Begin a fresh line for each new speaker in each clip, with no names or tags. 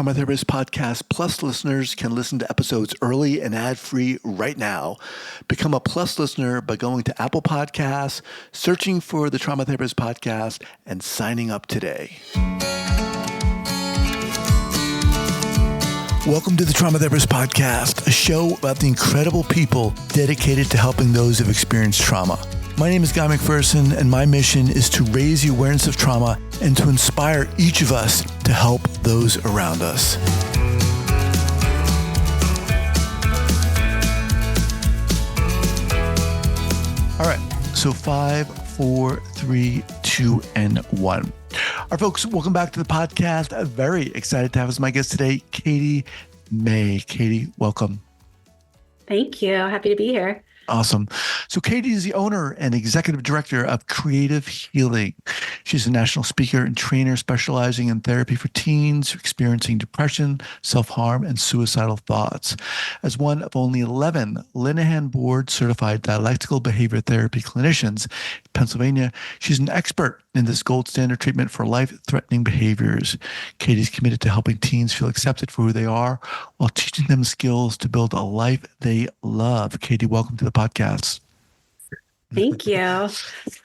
Trauma Therapist Podcast Plus listeners can listen to episodes early and ad-free right now. Become a Plus listener by going to Apple Podcasts, searching for the Trauma Therapist Podcast, and signing up today. Welcome to the Trauma Therapist Podcast, a show about the incredible people dedicated to helping those who have experienced trauma. My name is Guy McPherson, and my mission is to raise the awareness of trauma and to inspire each of us to help those around us. All right, so 5, 4, 3, 2, and 1. All right, folks, welcome back to the podcast. I'm very excited to have as my guest today, Katie May. Katie, welcome.
Thank you. Happy to be here.
Awesome. So Katie is the owner and executive director of Creative Healing. She's a national speaker and trainer specializing in therapy for teens experiencing depression, self-harm, and suicidal thoughts. As one of only 11 Linehan board certified dialectical behavior therapy clinicians in Pennsylvania, she's an expert in this gold standard treatment for life-threatening behaviors. Katie's committed to helping teens feel accepted for who they are while teaching them skills to build a life they love. Katie, welcome to the podcast.
Thank you.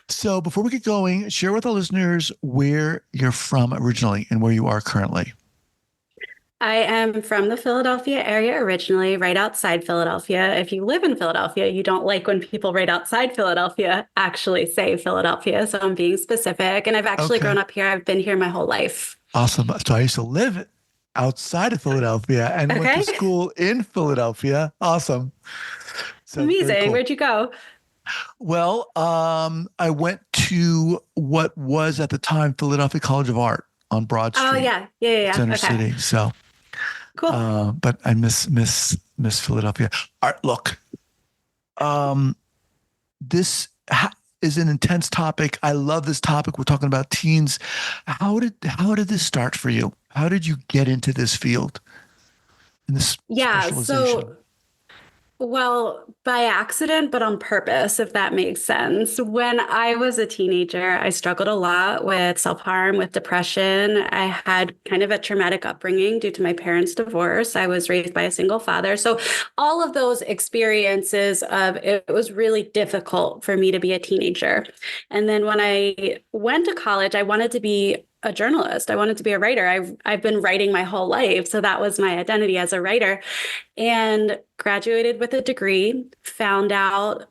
So before we get going, share with our listeners where you're from originally and where you are currently.
I am from the Philadelphia area originally, right outside Philadelphia. If you live in Philadelphia, you don't like when people right outside Philadelphia actually say Philadelphia. So I'm being specific. And I've actually grown up here. I've been here my whole life.
Awesome. So I used to live outside of Philadelphia and went to school in Philadelphia. Awesome. So
amazing.
Cool.
Where'd you go?
Well, I went to what was at the time Philadelphia College of Art on Broad Street.
Oh, yeah.
Center City. So
cool.
But I miss Philadelphia. All right, look, this is an intense topic. I love this topic. We're talking about teens. How did this start for you? How did you get into this field? In this specialization?
Well, by accident, but on purpose, if that makes sense. When I was a teenager, I struggled a lot with self-harm, with depression. I had kind of a traumatic upbringing due to my parents' divorce. I was raised by a single father. So all of those experiences it was really difficult for me to be a teenager. And then when I went to college, I wanted to be a journalist. I wanted to be a writer. I've been writing my whole life. So that was my identity as a writer, and graduated with a degree, found out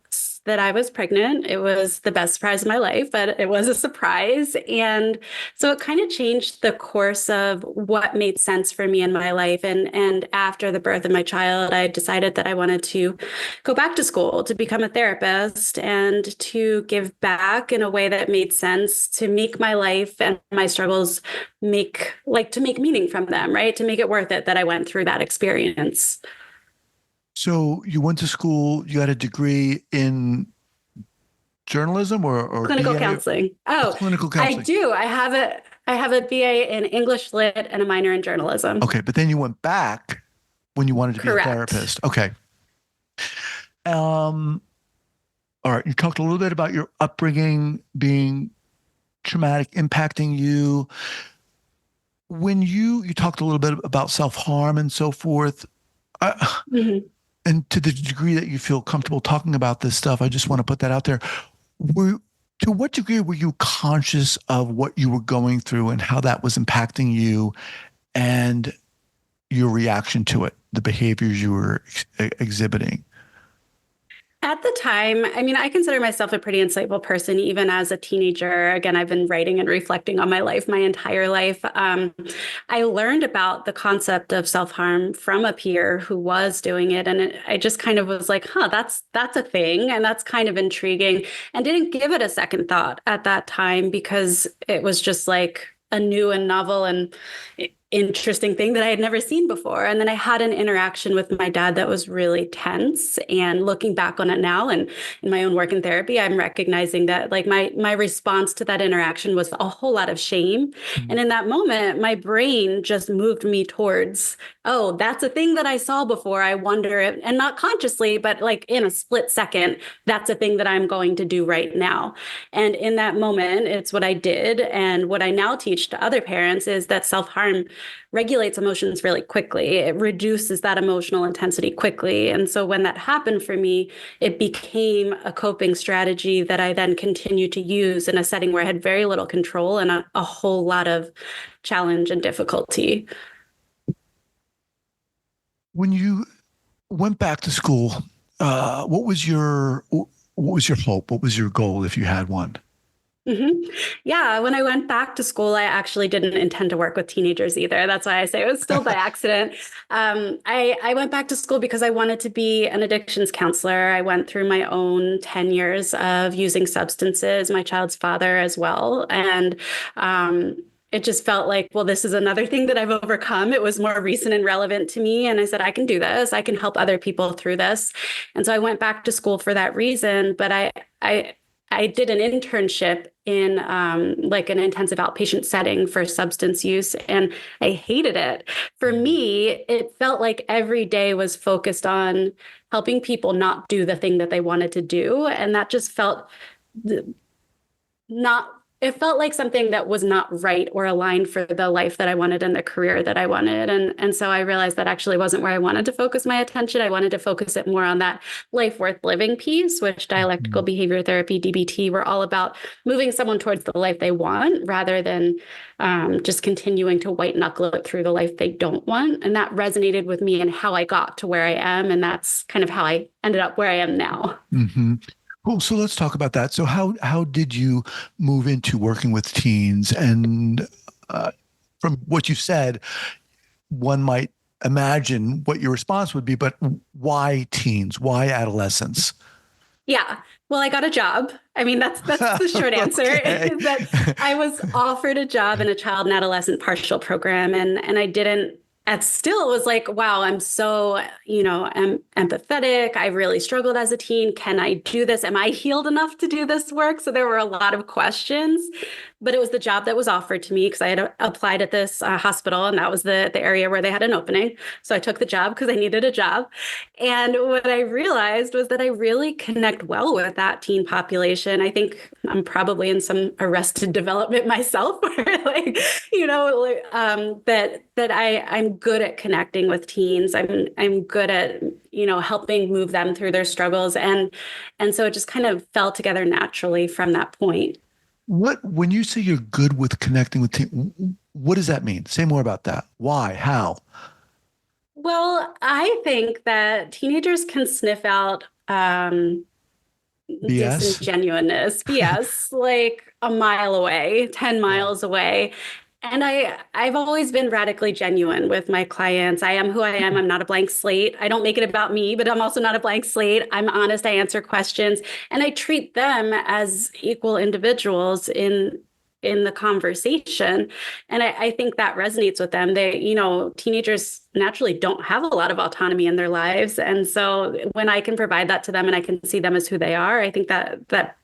that I was pregnant. It was the best surprise of my life, but it was a surprise. And so it kind of changed the course of what made sense for me in my life. And after the birth of my child, I decided that I wanted to go back to school to become a therapist and to give back in a way that made sense, to make my life and my struggles to make meaning from them, right? To make it worth it that I went through that experience.
So you went to school, you got a degree in journalism or
clinical
BA?
Counseling.
Clinical counseling.
I do. I have a BA in English Lit and a minor in journalism.
Okay, but then you went back when you wanted to be a therapist. Okay. All right. You talked a little bit about your upbringing being traumatic, impacting you. When you talked a little bit about self-harm and so forth. And to the degree that you feel comfortable talking about this stuff, I just want to put that out there. To what degree were you conscious of what you were going through and how that was impacting you and your reaction to it, the behaviors you were exhibiting?
At the time, I mean, I consider myself a pretty insightful person, even as a teenager. Again, I've been writing and reflecting on my life my entire life. I learned about the concept of self-harm from a peer who was doing it. And I just kind of was like, that's a thing. And that's kind of intriguing, and didn't give it a second thought at that time because it was just like a new and novel and interesting thing that I had never seen before. And then I had an interaction with my dad that was really tense. And looking back on it now and in my own work in therapy, I'm recognizing that like my response to that interaction was a whole lot of shame. Mm-hmm. And in that moment, my brain just moved me towards, oh, that's a thing that I saw before. I wonder if, and not consciously, but like in a split second, that's a thing that I'm going to do right now. And in that moment, it's what I did. And what I now teach to other parents is that self-harm regulates emotions really quickly. It reduces that emotional intensity quickly. And so when that happened for me, it became a coping strategy that I then continued to use in a setting where I had very little control and a whole lot of challenge and difficulty.
When you went back to school, what was your hope? What was your goal if you had one?
hmm Yeah, when I went back to school, I actually didn't intend to work with teenagers either. That's why I say it was still by accident. I went back to school because I wanted to be an addictions counselor. I went through my own 10 years of using substances, my child's father as well. And it just felt like, well, this is another thing that I've overcome. It was more recent and relevant to me. And I said, I can do this. I can help other people through this. And so I went back to school for that reason. But I did an internship in like an intensive outpatient setting for substance use, and I hated it. For me, it felt like every day was focused on helping people not do the thing that they wanted to do. And that just felt not, it felt like something that was not right or aligned for the life that I wanted and the career that I wanted. And so I realized that actually wasn't where I wanted to focus my attention. I wanted to focus it more on that life worth living piece, which Dialectical
Mhm.
Behavior Therapy, DBT, were all about moving someone towards the life they want rather than just continuing to white knuckle it through the life they don't want. And that resonated with me and how I got to where I am. And that's kind of how I ended up where I am now.
Mhm. Cool. So let's talk about that. So how did you move into working with teens? And uh, from what you said, one might imagine what your response would be, but why teens? Why adolescents?
Yeah. Well, I got a job. I mean, that's the short answer
Okay.
is that I was offered a job in a child and adolescent partial program, and I didn't at still was like, wow, I'm so, I'm empathetic. I really struggled as a teen. Can I do this? Am I healed enough to do this work? So there were a lot of questions, but it was the job that was offered to me because I had applied at this hospital, and that was the area where they had an opening. So I took the job because I needed a job. And what I realized was that I really connect well with that teen population. I think I'm probably in some arrested development myself, where I'm good at connecting with teens. I'm good at helping move them through their struggles, and so it just kind of fell together naturally from that point.
When you say you're good with connecting with teens, what does that mean? Say more about that. Why? How?
Well, I think that teenagers can sniff out
BS?
disingenuousness, BS, like a mile away, 10
Yeah.
miles away. And I've always been radically genuine with my clients. I am who I am. I'm not a blank slate. I don't make it about me, but I'm also not a blank slate. I'm honest. I answer questions, and I treat them as equal individuals in the conversation. And I think that resonates with them. Teenagers naturally don't have a lot of autonomy in their lives. And so when I can provide that to them and I can see them as who they are, I think that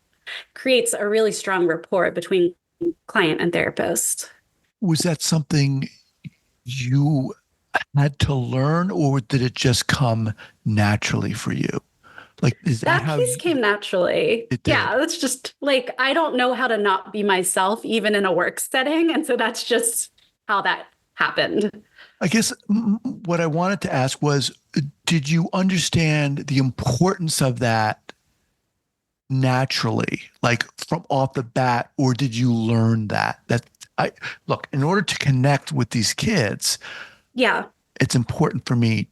creates a really strong rapport between client and therapist.
Was that something you had to learn, or did it just come naturally for you? Like, is that
That
how
piece came naturally.
it
Yeah,
did?
that's just like, I don't know how to not be myself, even in a work setting. And so that's just how that happened.
I guess what I wanted to ask was, did you understand the importance of that naturally, like from off the bat, or did you learn that? That I look, in order to connect with these kids,
Yeah.
it's important for me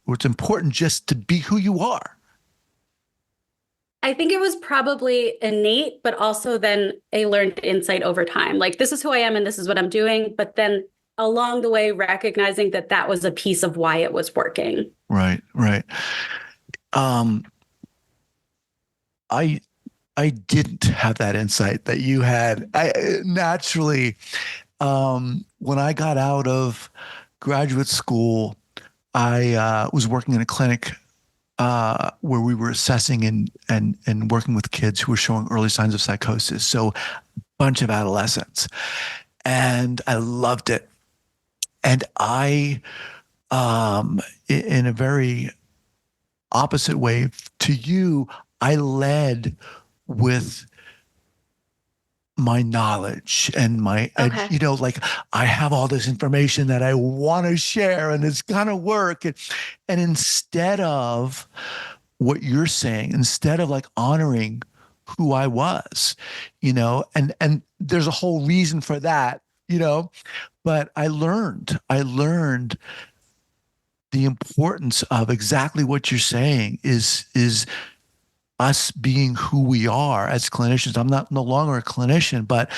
or it's important just to be who you are.
I think it was probably innate, but also then a learned insight over time. Like, this is who I am and this is what I'm doing. But then along the way, recognizing that that was a piece of why it was working.
Right, right. Um, I I didn't have that insight that you had. I naturally, when I got out of graduate school, I was working in a clinic where we were assessing and working with kids who were showing early signs of psychosis. So, a bunch of adolescents, and I loved it. And in a very opposite way to you, I led with my knowledge and
Okay.
like I have all this information that I want to share and it's gonna work. And instead of what you're saying, instead of like honoring who I was, and there's a whole reason for that, but I learned the importance of exactly what you're saying is us being who we are as clinicians. I'm not no longer a clinician, but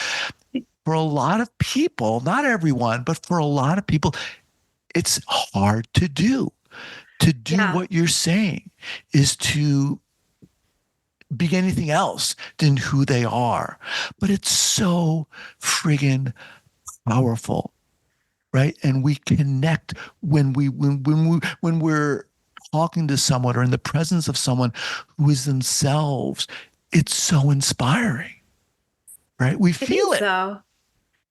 for a lot of people, not everyone, but for a lot of people, it's hard to do. To do
Yeah.
what you're saying is to be anything else than who they are. But it's so friggin' powerful, right? And we connect when we're talking to someone or in the presence of someone who is themselves. It's so inspiring, right? We
I think
feel it.
so.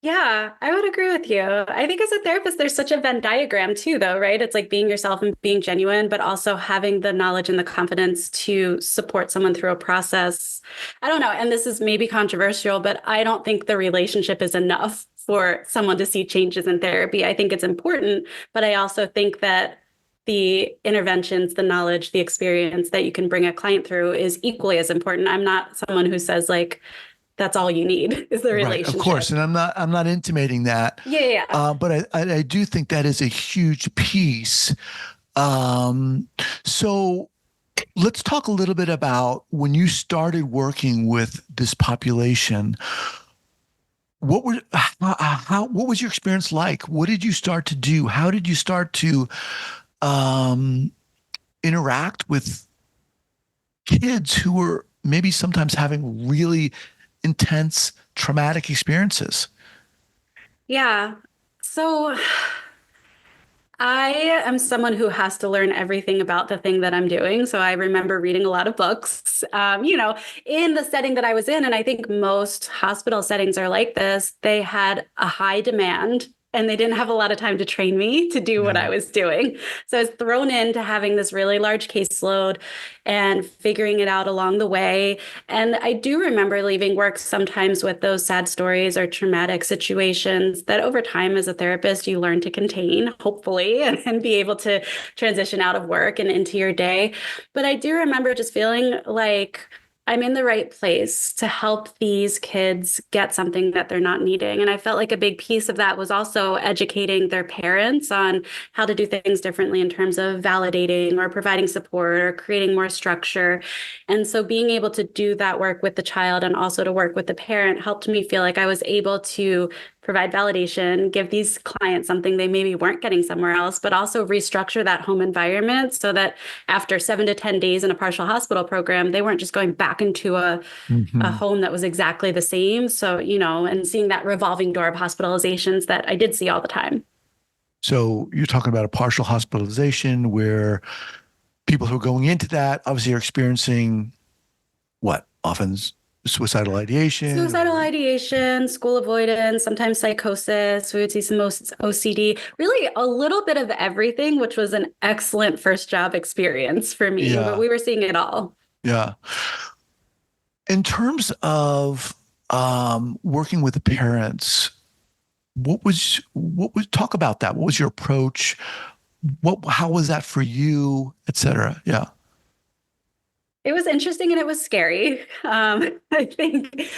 Yeah, I would agree with you. I think as a therapist, there's such a Venn diagram too, though, right? It's like being yourself and being genuine, but also having the knowledge and the confidence to support someone through a process. I don't know. And this is maybe controversial, but I don't think the relationship is enough for someone to see changes in therapy. I think it's important, but I also think that the interventions, the knowledge, the experience that you can bring a client through is equally as important. I'm not someone who says like, that's all you need is the
Right, of course,
relationship.
and I'm not intimating that,
Yeah, yeah, yeah.
but I do think that is a huge piece. Um, so let's talk a little bit about when you started working with this population. What was your experience like? What did you start to do? How did you start to um, interact with kids who were maybe sometimes having really intense traumatic experiences?
Yeah. So I am someone who has to learn everything about the thing that I'm doing. So I remember reading a lot of books, in the setting that I was in. And I think most hospital settings are like this. They had a high demand and they didn't have a lot of time to train me to do what
Yeah.
I was doing. So I was thrown into having this really large caseload and figuring it out along the way. And I do remember leaving work sometimes with those sad stories or traumatic situations that over time as a therapist, you learn to contain, hopefully, and be able to transition out of work and into your day. But I do remember just feeling like I'm in the right place to help these kids get something that they're not needing. And I felt like a big piece of that was also educating their parents on how to do things differently in terms of validating or providing support or creating more structure. And so being able to do that work with the child and also to work with the parent helped me feel like I was able to provide validation, give these clients something they maybe weren't getting somewhere else, but also restructure that home environment so that after 7 to 10 days in a partial hospital program, they weren't just going back into a
Hmm.
home that was exactly the same. So, and seeing that revolving door of hospitalizations that I did see all the time.
So you're talking about a partial hospitalization where people who are going into that obviously are experiencing what? Often suicidal ideation
Suicidal
or
ideation, school avoidance, sometimes psychosis. We would see some OCD, really a little bit of everything, which was an excellent first job experience for me, but
yeah,
we were seeing it all.
yeah. In terms of working with the parents, what was talk about that? What was your approach? How was that for you, et cetera? Yeah.
It was interesting and it was scary. I think,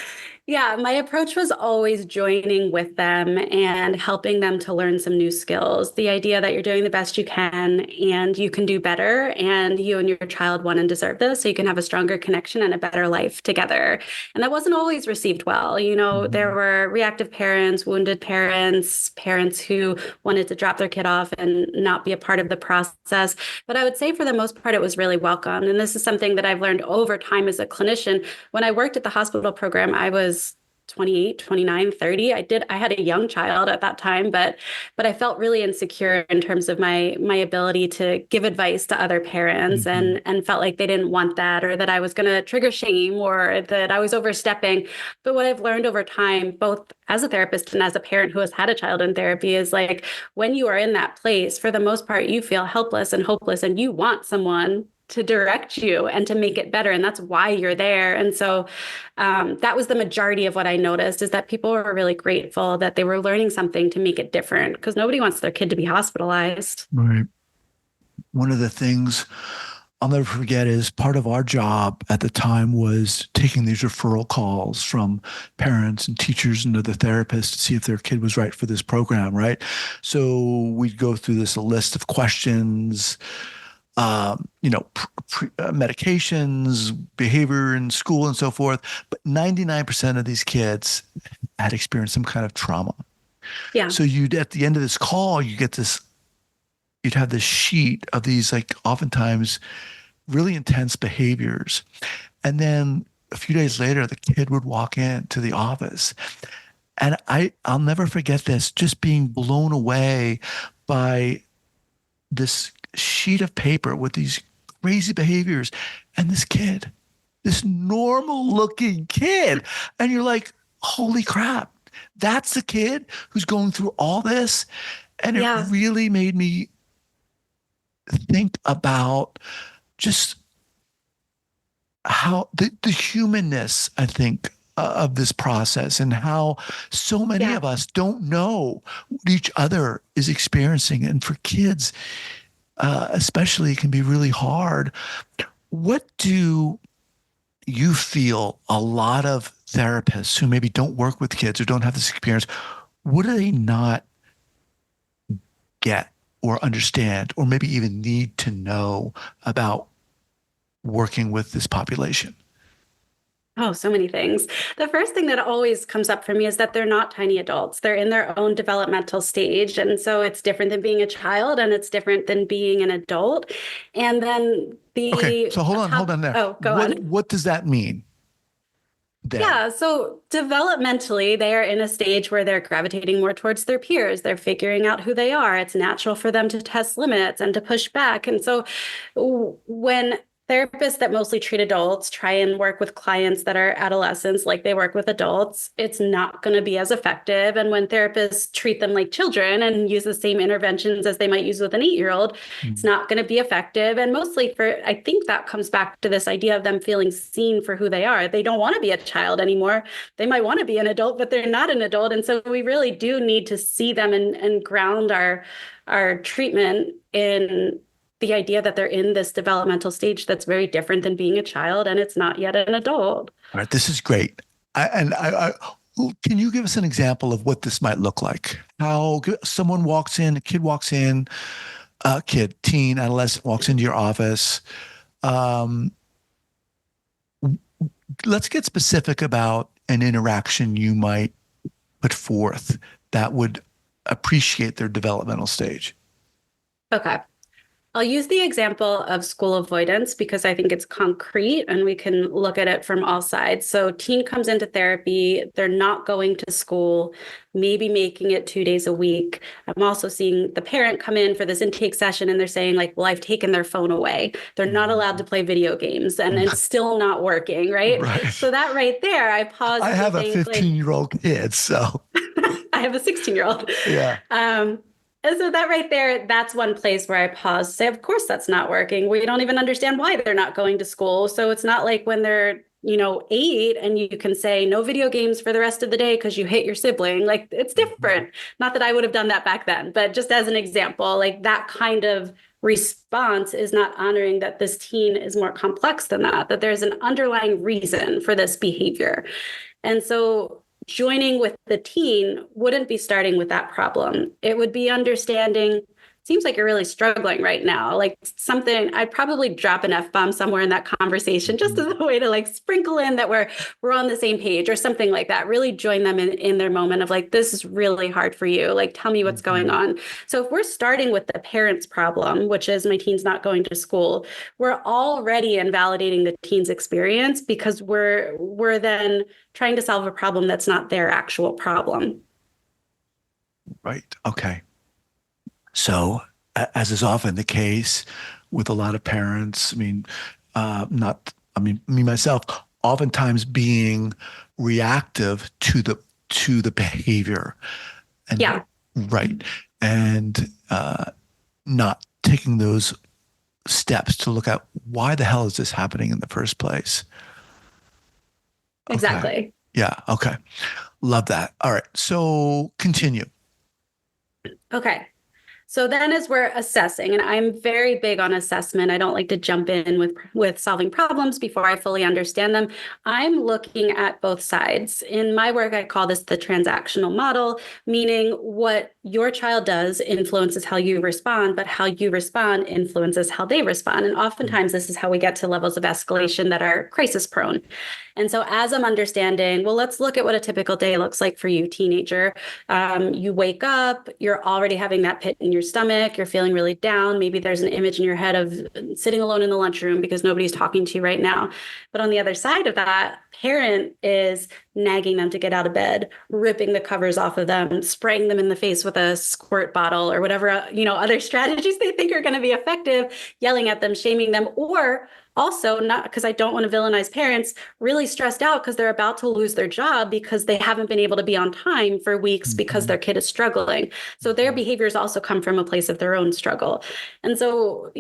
yeah, my approach was always joining with them and helping them to learn some new skills. The idea that you're doing the best you can and you can do better, and you and your child want and deserve this, so you can have a stronger connection and a better life together. And that wasn't always received well. There
Mhm.
were reactive parents, wounded parents, parents who wanted to drop their kid off and not be a part of the process. But I would say for the most part, it was really welcome. And this is something that I've learned over time as a clinician. When I worked at the hospital program, I was 28, 29, 30. I had a young child at that time, but I felt really insecure in terms of my ability to give advice to other parents
Mhm.
and felt like they didn't want that, or that I was going to trigger shame, or that I was overstepping. But what I've learned over time, both as a therapist and as a parent who has had a child in therapy, is like when you are in that place, for the most part, you feel helpless and hopeless and you want someone to direct you and to make it better. And that's why you're there. And so that was the majority of what I noticed, is that people were really grateful that they were learning something to make it different, because nobody wants their kid to be hospitalized.
Right. One of the things I'll never forget is part of our job at the time was taking these referral calls from parents and teachers and other therapists to see if their kid was right for this program, right? So we'd go through this list of questions, medications, behavior in school and so forth. But 99% of these kids had experienced some kind of trauma.
Yeah.
So at the end of this call, you'd have this sheet of these, like, oftentimes really intense behaviors. And then a few days later, the kid would walk into the office. And I'll never forget this, just being blown away by this sheet of paper with these crazy behaviors. And this normal looking kid. And you're like, holy crap, that's the kid who's going through all this. And it really made me think about just how the humanness, I think, of this process, and how so many of us don't know what each other is experiencing. And for kids, especially, it can be really hard. What do you feel a lot of therapists who maybe don't work with kids or don't have this experience, what do they not get or understand, or maybe even need to know about working with this population?
Oh, so many things. The first thing that always comes up for me is that they're not tiny adults. They're in their own developmental stage. And so it's different than being a child, and it's different than being an adult. And then
Okay, so hold on there.
Oh, go on.
What does that mean then?
Yeah, so developmentally, they are in a stage where they're gravitating more towards their peers. They're figuring out who they are. It's natural for them to test limits and to push back. And so when therapists that mostly treat adults try and work with clients that are adolescents like they work with adults, it's not going to be as effective. And when therapists treat them like children and use the same interventions as they might use with an 8-year-old, it's not going to be effective. And mostly I think that comes back to this idea of them feeling seen for who they are. They don't want to be a child anymore. They might want to be an adult, but they're not an adult. And so we really do need to see them and ground our treatment in the idea that they're in this developmental stage that's very different than being a child, and it's not yet an adult.
All right, this is great. Can you give us an example of what this might look like? How someone walks in, a kid walks in, teen, adolescent walks into your office. Let's get specific about an interaction you might put forth that would appreciate their developmental stage.
Okay. I'll use the example of school avoidance because I think it's concrete and we can look at it from all sides. So teen comes into therapy, they're not going to school, maybe making it 2 days a week. I'm also seeing the parent come in for this intake session and they're saying like, well, I've taken their phone away. They're not allowed to play video games and it's still not working, right? So that right there, I pause.
I have a 15-year-old kid, so.
I have a 16-year-old.
Yeah.
And so that right there, that's one place where I pause to say, of course, that's not working. We don't even understand why they're not going to school. So it's not like when they're, 8 and you can say no video games for the rest of the day because you hate your sibling. Like it's different. Not that I would have done that back then, but just as an example, like that kind of response is not honoring that this teen is more complex than that there's an underlying reason for this behavior. And so joining with the teen wouldn't be starting with that problem. It would be understanding, seems like you're really struggling right now. Like something, I'd probably drop an F-bomb somewhere in that conversation just as a way to like sprinkle in that we're on the same page or something like that. Really join them in their moment of like, this is really hard for you. Like, tell me what's going on. So if we're starting with the parent's problem, which is my teen's not going to school, we're already invalidating the teen's experience because we're then trying to solve a problem that's not their actual problem.
Right. Okay. So, as is often the case with a lot of parents, me myself, oftentimes being reactive to the behavior, and right, and not taking those steps to look at why the hell is this happening in the first place? Okay.
Exactly.
Yeah. Okay. Love that. All right. So continue.
Okay. So then as we're assessing, and I'm very big on assessment, I don't like to jump in with solving problems before I fully understand them. I'm looking at both sides. In my work, I call this the transactional model, meaning what your child does influences how you respond, but how you respond influences how they respond. And oftentimes this is how we get to levels of escalation that are crisis prone. And so as I'm understanding, well, let's look at what a typical day looks like for you, teenager. You wake up, you're already having that pit in your stomach, you're feeling really down. Maybe there's an image in your head of sitting alone in the lunchroom because nobody's talking to you right now. But on the other side of that, parent is nagging them to get out of bed, ripping the covers off of them, spraying them in the face with a squirt bottle or whatever, other strategies they think are going to be effective, yelling at them, shaming them, or also, not because I don't want to villainize parents, really stressed out because they're about to lose their job because they haven't been able to be on time for weeks because their kid is struggling. So their behaviors also come from a place of their own struggle. And so,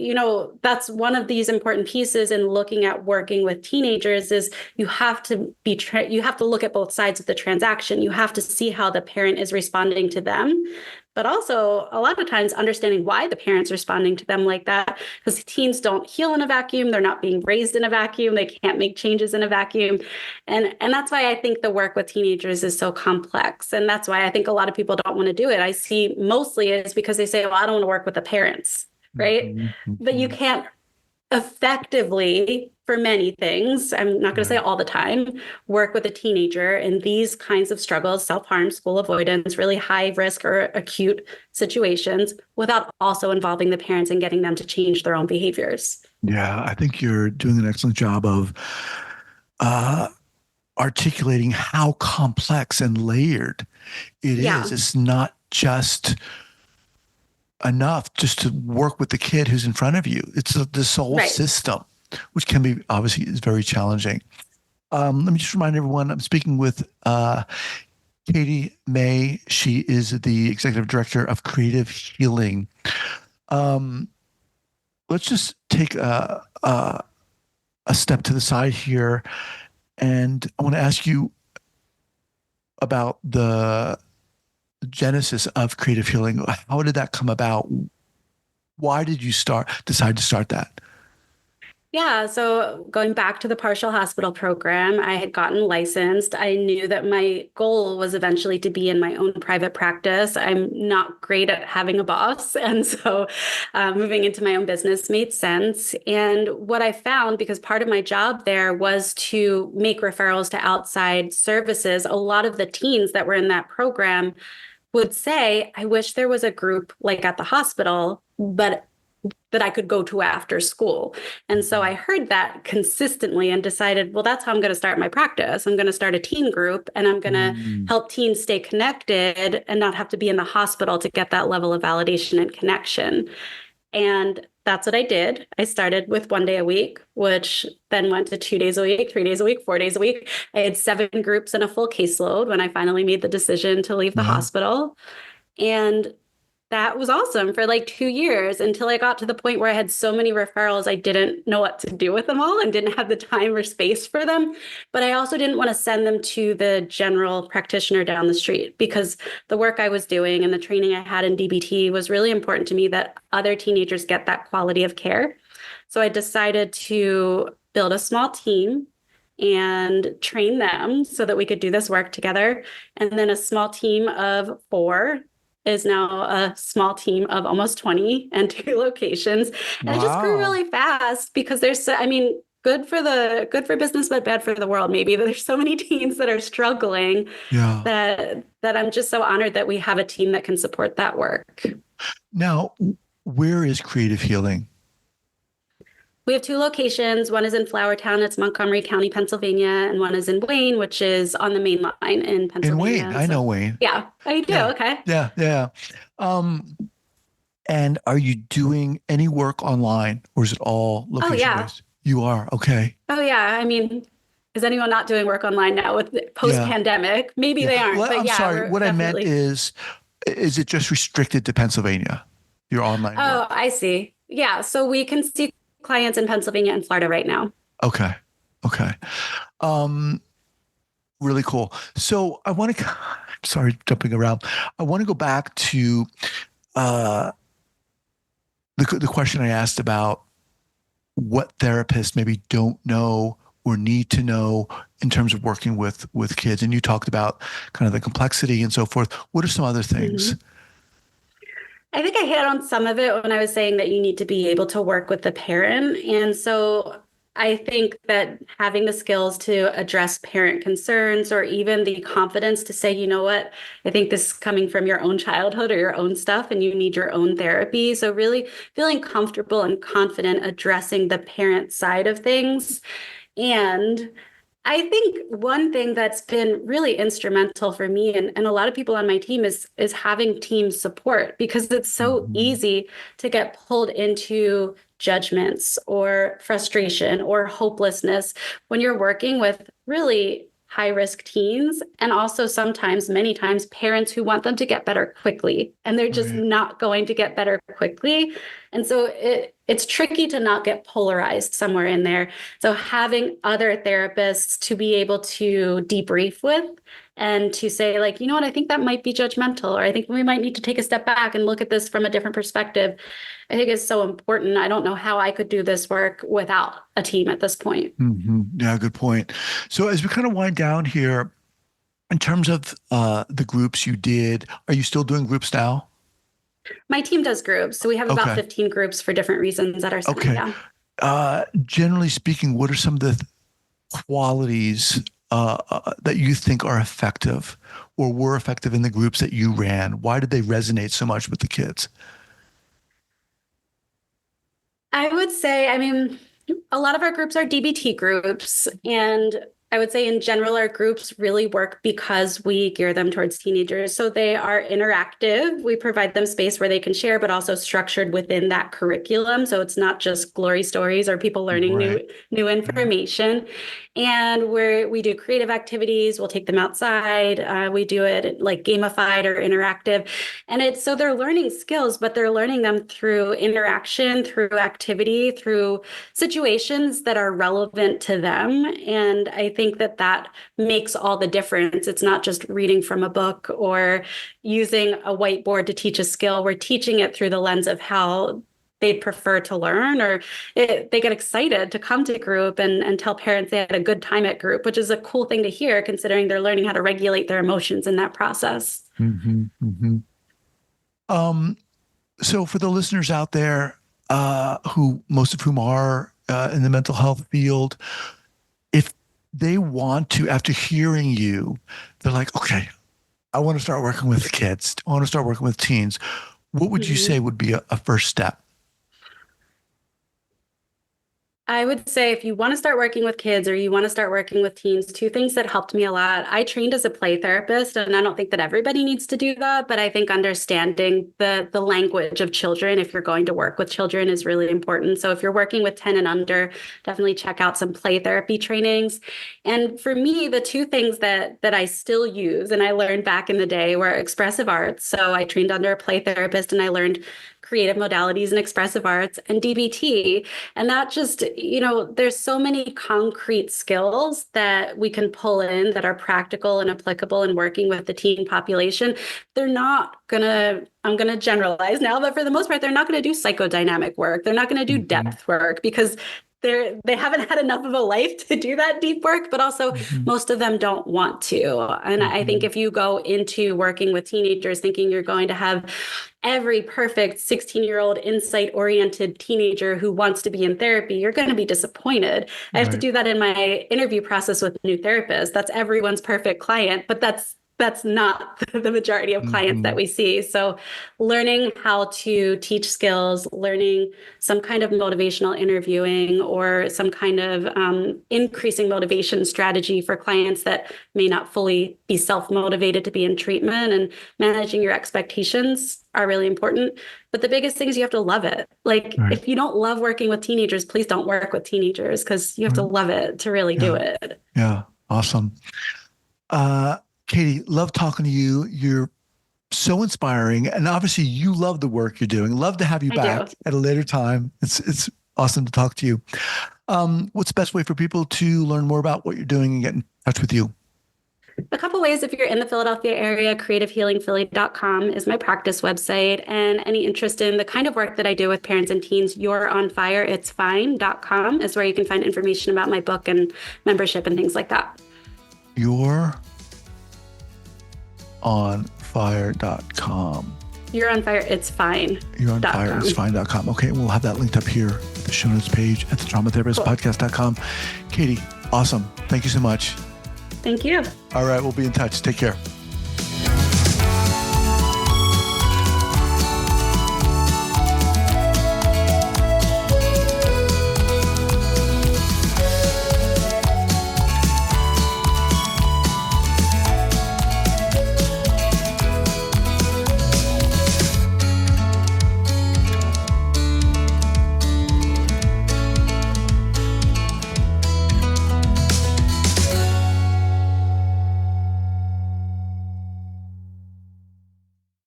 that's one of these important pieces in looking at working with teenagers is you have to you have to look at both sides of the transaction. You have to see how the parent is responding to them, but also a lot of times understanding why the parent's responding to them like that, because teens don't heal in a vacuum. They're not being raised in a vacuum. They can't make changes in a vacuum. And that's why I think the work with teenagers is so complex. And that's why I think a lot of people don't want to do it. I see mostly is because they say, well, I don't want to work with the parents, right? But you can't effectively, for many things, I'm not going to say all the time, work with a teenager in these kinds of struggles, self-harm, school avoidance, really high risk or acute situations without also involving the parents and getting them to change their own behaviors.
Yeah, I think you're doing an excellent job of articulating how complex and layered it is. It's not just enough just to work with the kid who's in front of you. It's this whole system, which can be obviously is very challenging. Let me just remind everyone, I'm speaking with Katie May. She is the executive director of Creative Healing. Let's just take a step to the side here, and I want to ask you about the genesis of Creative Healing. How did that come about? Why did you decide to start that?
Yeah, so going back to the partial hospital program, I had gotten licensed. I knew that my goal was eventually to be in my own private practice. I'm not great at having a boss. And so moving into my own business made sense. And what I found, because part of my job there was to make referrals to outside services, a lot of the teens that were in that program would say, I wish there was a group like at the hospital, but that I could go to after school. And so I heard that consistently and decided, well, that's how I'm going to start my practice. I'm going to start a teen group and I'm going to help teens stay connected and not have to be in the hospital to get that level of validation and connection. And that's what I did. I started with 1 day a week, which then went to 2 days a week, 3 days a week, 4 days a week. I had 7 groups and a full caseload when I finally made the decision to leave the hospital. And that was awesome for like 2 years until I got to the point where I had so many referrals, I didn't know what to do with them all and didn't have the time or space for them. But I also didn't want to send them to the general practitioner down the street because the work I was doing and the training I had in DBT was really important to me that other teenagers get that quality of care. So I decided to build a small team and train them so that we could do this work together. And then a small team of 4 is now a small team of almost 20 and 2 locations. And it just grew really fast because good for business, but bad for the world. Maybe there's so many teens that are struggling that I'm just so honored that we have a team that can support that work.
Now, where is Creative Healing?
We have 2 locations. One is in Flourtown, it's Montgomery County, Pennsylvania, and one is in Wayne, which is on the main line in Pennsylvania.
In Wayne, I know Wayne.
Yeah. Oh, you do?
Yeah.
Okay.
Yeah. And are you doing any work online or is it all location-based? You are? Okay.
Oh, yeah. I mean, is anyone not doing work online now with post-pandemic? Maybe they aren't.
Well,
but
I'm sorry. What definitely... I meant is it just restricted to Pennsylvania, your online work?
Oh, I see. Yeah. So we can see clients in Pennsylvania and Florida right now.
Okay. Okay. Um, really cool. So I want to, sorry, jumping around. I want to go back to uh, the question I asked about what therapists maybe don't know or need to know in terms of working with kids. And you talked about kind of the complexity and so forth. What are some other things?
Mhm. I think I hit on some of it when I was saying that you need to be able to work with the parent. And so I think that having the skills to address parent concerns or even the confidence to say, you know what, I think this is coming from your own childhood or your own stuff and you need your own therapy. So really feeling comfortable and confident addressing the parent side of things. And I think one thing that's been really instrumental for me and a lot of people on my team is having team support because it's so
Mhm.
easy to get pulled into judgments or frustration or hopelessness when you're working with really high risk teens and also sometimes many times parents who want them to get better quickly and they're just
Right.
not going to get better quickly. And so it's tricky to not get polarized somewhere in there. So having other therapists to be able to debrief with and to say like, you know what, I think that might be judgmental, or I think we might need to take a step back and look at this from a different perspective, I think is so important. I don't know how I could do this work without a team at this point.
Yeah, good point. So as we kind of wind down here, in terms of the groups you did, are you still doing groups now?
My team does groups. So we have about
Okay.
15 groups for different reasons at our center.
Okay.
Yeah.
Generally speaking, what are some of the qualities that you think are effective or were effective in the groups that you ran? Why did they resonate so much with the kids?
I would say, I mean, a lot of our groups are DBT groups. And I would say in general, our groups really work because we gear them towards teenagers. So they are interactive. We provide them space where they can share, but also structured within that curriculum. So it's not just glory stories or people learning
Right.
new
Right.
information. And we do creative activities. We'll take them outside. We do it like gamified or interactive. And it's so they're learning skills, but they're learning them through interaction, through activity, through situations that are relevant to them. And I think that that makes all the difference. It's not just reading from a book or using a whiteboard to teach a skill. We're teaching it through the lens of how they'd prefer to learn, or they get excited to come to group and tell parents they had a good time at group, which is a cool thing to hear considering they're learning how to regulate their emotions in that process.
Hmm. Um, so for the listeners out there, who most of whom are in the mental health field, if they want to, after hearing you, they're like, okay, I want to start working with kids. I want to start working with teens. What would you say
Mhm.
would be a first step?
I would say if you want to start working with kids or you want to start working with teens, two things that helped me a lot. I trained as a play therapist, and I don't think that everybody needs to do that, but I think understanding the language of children if you're going to work with children is really important. So if you're working with 10 and under, definitely check out some play therapy trainings. And for me, the two things that I still use and I learned back in the day were expressive arts. So I trained under a play therapist and I learned creative modalities and expressive arts and DBT. And that just, there's so many concrete skills that we can pull in that are practical and applicable in working with the teen population. They're not gonna, I'm gonna generalize now, but for the most part, they're not gonna do psychodynamic work. They're not gonna do
Hmm.
depth work because they haven't had enough of a life to do that deep work, but also
Hmm.
most of them don't want to. And I think
Hmm.
if you go into working with teenagers thinking you're going to have every perfect 16-year-old insight oriented teenager who wants to be in therapy, you're going to be disappointed. I have to
Right.
do that in my interview process with new therapists. That's everyone's perfect client, but that's not the majority of clients that
Hmm.
we see. So learning how to teach skills, learning some kind of motivational interviewing or some kind of increasing motivation strategy for clients that may not fully be self-motivated to be in treatment, and managing your expectations are really important. But the biggest thing is you have to love it. Like
Right.
if you don't love working with teenagers, please don't work with teenagers because you have to
Right.
love it to really do
Yeah.
it.
Yeah. Awesome. Uh, Katie, love talking to you. You're so inspiring, and obviously, you love the work you're doing. Love to have you
I do.
back at a later time. It's Awesome to talk to you. What's the best way for people to learn more about what you're doing and get in touch with you?
A couple ways, if you're in the Philadelphia area, creativehealingphilly.com is my practice website. And any interest in the kind of work that I do with parents and teens, youronfireitsfine.com is where you can find information about my book and membership and things like that.
Youronfire.com.
You're on fire, it's fine.
Youronfireitsfine.com. Okay, we'll have that linked up here at the show notes page at the traumatherapistpodcast.com. Katie, awesome. Thank you so much.
Thank you.
All right, we'll be in touch. Take care.